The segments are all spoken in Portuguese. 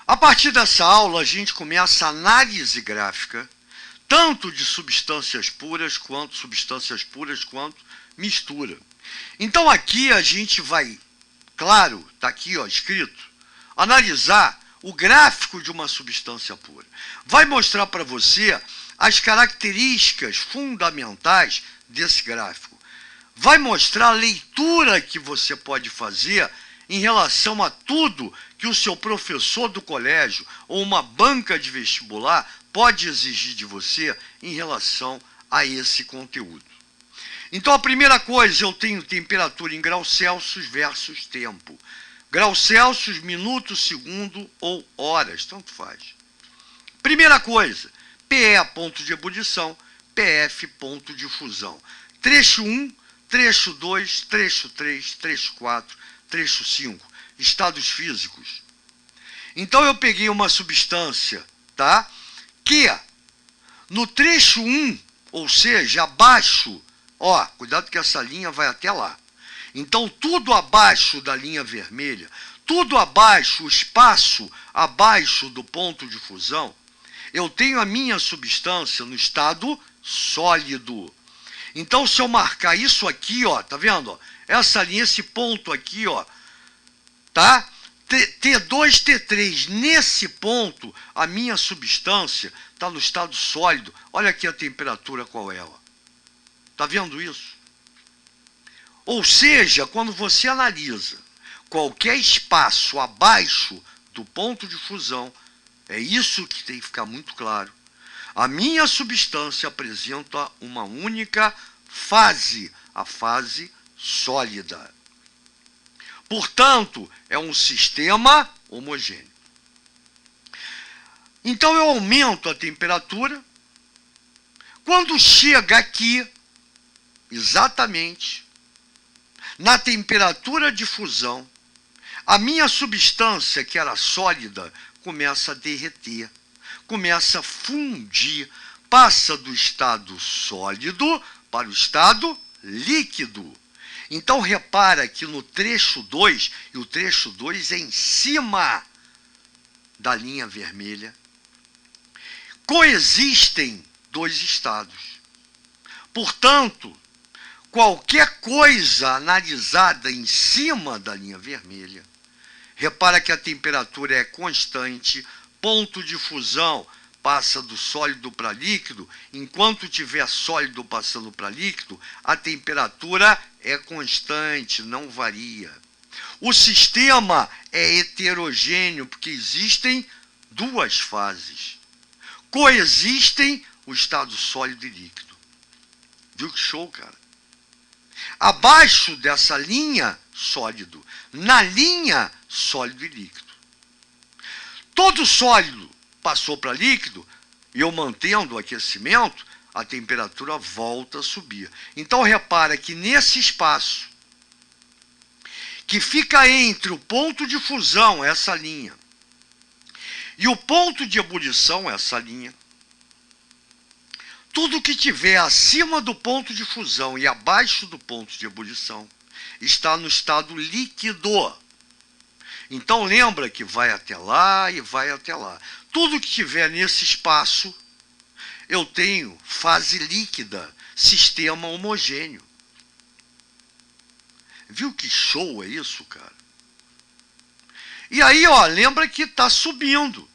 A partir dessa aula, a gente começa a análise gráfica, tanto de substâncias puras quanto mistura. Então aqui a gente vai, claro, está aqui ó, escrito, analisar o gráfico de uma substância pura. Vai mostrar para você as características fundamentais desse gráfico. Vai mostrar a leitura que você pode fazer em relação a tudo que o seu professor do colégio ou uma banca de vestibular pode exigir de você em relação a esse conteúdo. Então, a primeira coisa, eu tenho temperatura em graus Celsius versus tempo. Graus Celsius, minuto, segundo ou horas, tanto faz. Primeira coisa, PE, ponto de ebulição, PF, ponto de fusão. Trecho 1, trecho 2, trecho 3, trecho 4, trecho 5. Estados físicos. Então, eu peguei uma substância, tá? Que no trecho 1, ou seja, abaixo, ó, cuidado que essa linha vai até lá. Então, tudo abaixo da linha vermelha, tudo abaixo, o espaço abaixo do ponto de fusão, eu tenho a minha substância no estado sólido. Então, se eu marcar isso aqui, ó, tá vendo? Ó, essa linha, esse ponto aqui, ó, tá? T2, T3, nesse ponto, a minha substância está no estado sólido. Olha aqui a temperatura qual é, ó. Tá vendo isso? Ou seja, quando você analisa qualquer espaço abaixo do ponto de fusão, é isso que tem que ficar muito claro. A minha substância apresenta uma única fase, a fase sólida. Portanto, é um sistema homogêneo. Então, eu aumento a temperatura. Quando chega aqui, exatamente, na temperatura de fusão, a minha substância, que era sólida, começa a derreter, começa a fundir, passa do estado sólido para o estado líquido. Então, repara que no trecho 2, e o trecho 2 é em cima da linha vermelha, coexistem dois estados. Portanto, qualquer coisa analisada em cima da linha vermelha, repara que a temperatura é constante, ponto de fusão passa do sólido para líquido, enquanto tiver sólido passando para líquido, a temperatura é constante, não varia. O sistema é heterogêneo, porque existem duas fases. Coexistem o estado sólido e líquido. Viu que show, cara? Abaixo dessa linha, sólido. Na linha, sólido e líquido. Todo sólido passou para líquido, e eu mantendo o aquecimento, a temperatura volta a subir. Então, repara que nesse espaço, que fica entre o ponto de fusão, essa linha, e o ponto de ebulição, essa linha, tudo que tiver acima do ponto de fusão e abaixo do ponto de ebulição está no estado líquido. Então, lembra que vai até lá e vai até lá. Tudo que tiver nesse espaço, eu tenho fase líquida, sistema homogêneo. Viu que show é isso, cara? E aí, ó, lembra que está subindo.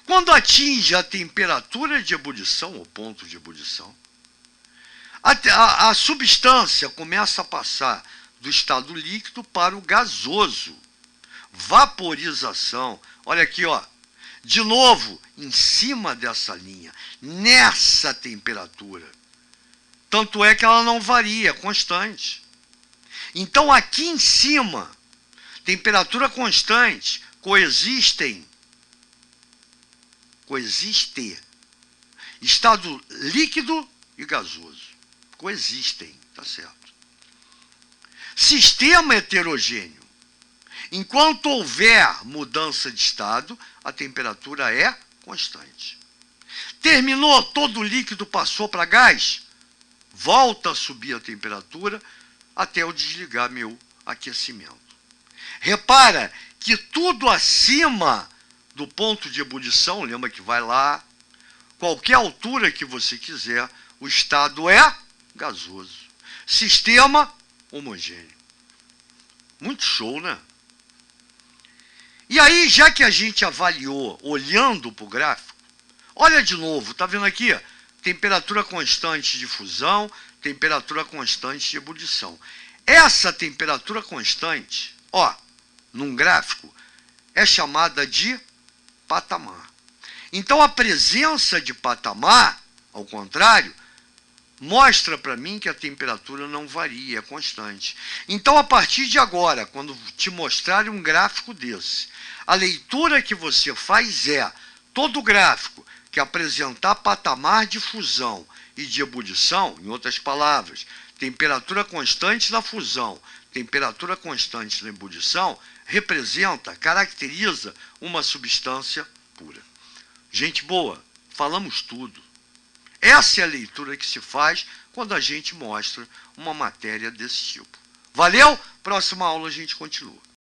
Quando atinge a temperatura de ebulição, ou ponto de ebulição, a substância começa a passar do estado líquido para o gasoso. Vaporização. Olha aqui, ó. De novo, em cima dessa linha, nessa temperatura. Tanto é que ela não varia, é constante. Então, aqui em cima, temperatura constante, coexiste estado líquido e gasoso. Coexistem, tá certo? Sistema heterogêneo. Enquanto houver mudança de estado, a temperatura é constante. Terminou, todo o líquido passou para gás, volta a subir a temperatura até eu desligar meu aquecimento. Repara que tudo acima do ponto de ebulição, lembra que vai lá, qualquer altura que você quiser, o estado é gasoso. Sistema homogêneo. Muito show, né? E aí, já que a gente avaliou olhando para o gráfico, olha de novo, tá vendo aqui? Temperatura constante de fusão, temperatura constante de ebulição. Essa temperatura constante, ó, num gráfico, é chamada de patamar. Então, a presença de patamar, ao contrário, mostra para mim que a temperatura não varia, é constante. Então, a partir de agora, quando te mostrarem um gráfico desse, a leitura que você faz é, todo gráfico que apresentar patamar de fusão e de ebulição, em outras palavras, temperatura constante na fusão, temperatura constante na ebulição, representa, caracteriza uma substância pura. Gente boa, falamos tudo. Essa é a leitura que se faz quando a gente mostra uma matéria desse tipo. Valeu? Próxima aula a gente continua.